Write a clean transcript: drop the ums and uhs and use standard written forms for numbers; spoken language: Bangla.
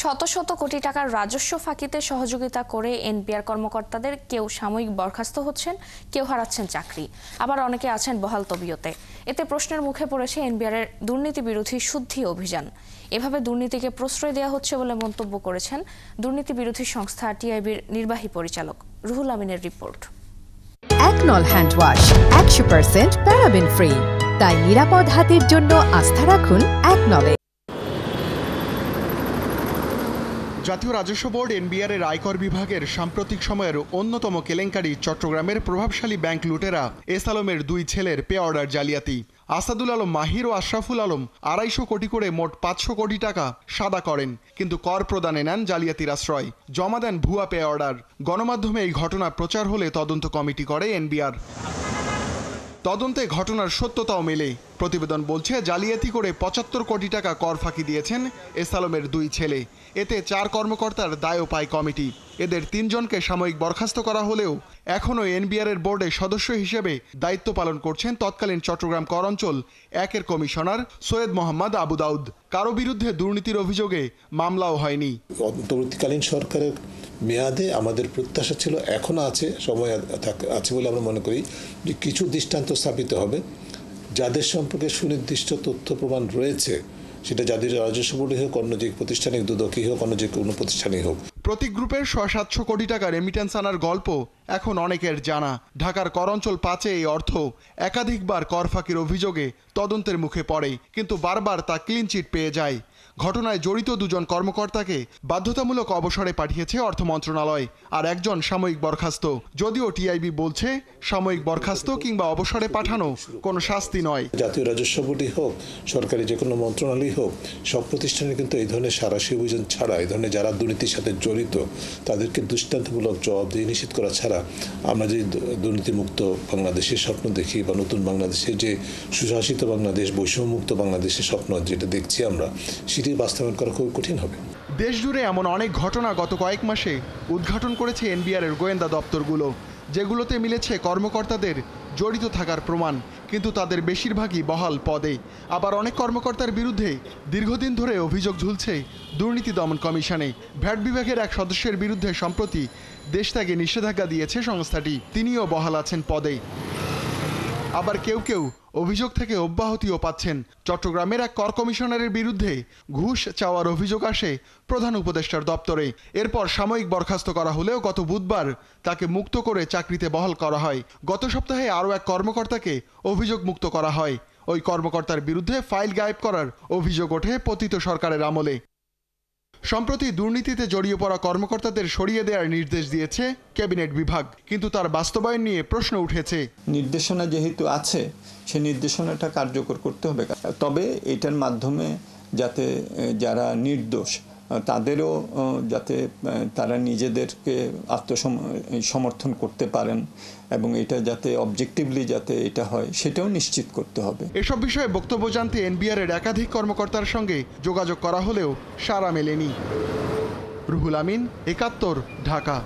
শত শত কোটি টাকার রাজস্ব ফাঁকিতে সহযোগিতা করে এনবিআর কর্মকর্তাদের কেউ সাময়িক বরখাস্ত হচ্ছেন, কেউ হারাচ্ছেন চাকরি, আবার অনেকে আছেন বহাল তবিয়তে। এতে প্রশ্নের মুখে পড়েছে এনবিআরের দুর্নীতি বিরোধী শুদ্ধি অভিযান। এভাবে দুর্নীতিকে প্রশ্রয় দেওয়া হচ্ছে বলে মন্তব্য করেছেন দুর্নীতি বিরোধী সংস্থা টিআইবির নির্বাহী পরিচালক রুহুল আমিনের রিপোর্ট। একনল হ্যান্ড ওয়াশ 100% প্যারাবেন ফ্রি, তাই নিরাপদ হাতের জন্য আস্থা রাখুন একনলে। জাতীয় রাজস্ব বোর্ড এনবিআর এর আয়কর বিভাগের সাম্প্রতিক সময়ের অন্যতম কেলেঙ্কারি চট্টগ্রামের প্রভাবশালী ব্যাংক লুটেরা এস আলমের দুই ছেলের পে অর্ডার জালিয়াতি। আসাদুল আলম মাহির ও আশরাফুল আলম 250 কোটি করে মোট 500 কোটি টাকা সাদা করেন, কিন্তু কর প্রদানে নেন জালিয়াতির আশ্রয়, জমা দেন ভুয়া পে অর্ডার। গণমাধ্যমে এই ঘটনা প্রচার হলে তদন্ত কমিটি করে এনবিআর। তদন্তে ঘটনার সত্যতাও মেলে। প্রতিবেদন বলছে জালিয়াতি করে 75 কোটি টাকা কর ফাঁকি দিয়েছেন এস আলমের দুই ছেলে। এতে 4 কর্মকর্তার দায়ও পায় কমিটি। এদের 3 জনকে সাময়িক বরখাস্ত করা হলেও এখনও এনবিআর এর বোর্ডে সদস্য হিসেবে দায়িত্ব পালন করছেন তৎকালীন চট্টগ্রাম কর অঞ্চল 1-এর কমিশনার সৈয়দ মোহাম্মদ আবু দাউদ। কারো বিরুদ্ধে দুর্নীতির অভিযোগে মামলাও হয়নি। অন্তর্বর্তীকালীন সরকারের মেয়াদে আমাদের প্রত্যাশা ছিল, এখনো আছে, সময় আছে বলে আমরা মনে করি যে কিছু দৃষ্টান্ত স্থাপিত হবে যাদের সম্পর্কে সুনির্দিষ্ট তথ্য প্রমাণ রয়েছে, সেটা জাতীয় রাজস্ব বোর্ডে হোক, অন্য যে প্রতিষ্ঠানিক দুদকই হোক, অন্য যে কোনো প্রতিষ্ঠানই হোক। প্রতি গ্রুপের 700 কোটি টাকা রেমিটেন্স আনার গল্প এখন অনেকের জানা। ঢাকার কর অঞ্চল 5-এ এই অর্থ একাধিকবার কর ফাঁকির অভিযোগে তদন্তের মুখে পড়ে, কিন্তু বারবার তা ক্লিন চিট পেয়ে যায়। ঘটনায় জড়িত 2 জন কর্মকর্তাকে বাধ্যতামূলক অবসরে পাঠিয়েছে অর্থ মন্ত্রণালয়, আর 1 জন সাময়িক বরখাস্ত। যদিও টিআইবি বলছে সাময়িক বরখাস্ত কিংবা অবসরে পাঠানো কোনো শাস্তি নয়। জাতীয় রাজস্ব বোর্ডই হোক, সরকারি যে কোনো মন্ত্রণালয় হোক, সব প্রতিষ্ঠানে কিন্তু এই ধরনের সারাশি অভিযান ছাড়া, এই ধরনের যারা দুর্নীতির সাথে জড়িত তাদেরকে দৃষ্টান্তমূলক জবাবদিহি নিশ্চিত করা ছাড়া আমরা যে দুর্নীতিমুক্ত বাংলাদেশের স্বপ্ন দেখি বা নতুন বাংলাদেশের যে সুশাসিত বাংলাদেশ, বৈষম্যমুক্ত বাংলাদেশের স্বপ্ন যেটা দেখছি আমরা, সেটি বাস্তবায়ন করা খুব কঠিন হবে। দেশ জুড়ে এমন অনেক ঘটনা গত কয়েক মাসে উদ্ঘাটন করেছে এনবিআর এর গোয়েন্দা দপ্তরগুলো, যেগুলোতে মিলেছে কর্মকর্তাদের জড়িত থাকার প্রমাণ, কিন্তু তাদের বেশিরভাগই বহাল পদে। আবার অনেক কর্মকর্তার বিরুদ্ধে দীর্ঘদিন ধরে অভিযোগ ঝুলছে দুর্নীতি দমন কমিশনে। ভ্যাট বিভাগের এক সদস্যের বিরুদ্ধে সম্প্রতি দেশত্যাগে নিষেধাজ্ঞা দিয়েছে সংস্থাটি, তিনিও বহাল আছেন পদে। আবার কেউ কেউ অভিযোগ থেকে অব্যাহতিও পাচ্ছেন। চট্টগ্রামের এক কর কমিশনারের বিরুদ্ধে ঘুষ চাওয়ার অভিযোগ আসে প্রধান উপদেষ্টার দপ্তরে। এরপর সাময়িক বরখাস্ত করা হলেও গত বুধবার তাকে মুক্ত করে চাকরিতে বহাল করা হয়। গত সপ্তাহে আরও এক কর্মকর্তাকে অভিযোগ মুক্ত করা হয়। ওই কর্মকর্তার বিরুদ্ধে ফাইল গায়েব করার অভিযোগ ওঠে পতিত সরকারের আমলে। সম্প্রতি দুর্নীতিতে জড়িয়ে পড়া কর্মকর্তাদের সরিয়ে দেওয়ার নির্দেশ দিয়েছে ক্যাবিনেট বিভাগ, কিন্তু তার বাস্তবায়ন নিয়ে প্রশ্ন উঠেছে। নির্দেশনা যেহেতু আছে, সে নির্দেশনাটা কার্যকর করতে হবে, তবে এটার মাধ্যমে যাতে যারা নির্দোষ তাদেরও যাতে তারা নিজেদেরকে সমর্থন করতে পারেন এবং এটা যাতে অবজেক্টিভলি যাতে এটা হয় সেটাও নিশ্চিত করতে হবে। এসব বিষয়ে বক্তব্য জানতে এনবিআর এর একাধিক কর্মকর্তার সঙ্গে যোগাযোগ করা হলেও সাড়া মেলেনি। রুহুল আমিন, 71, ঢাকা।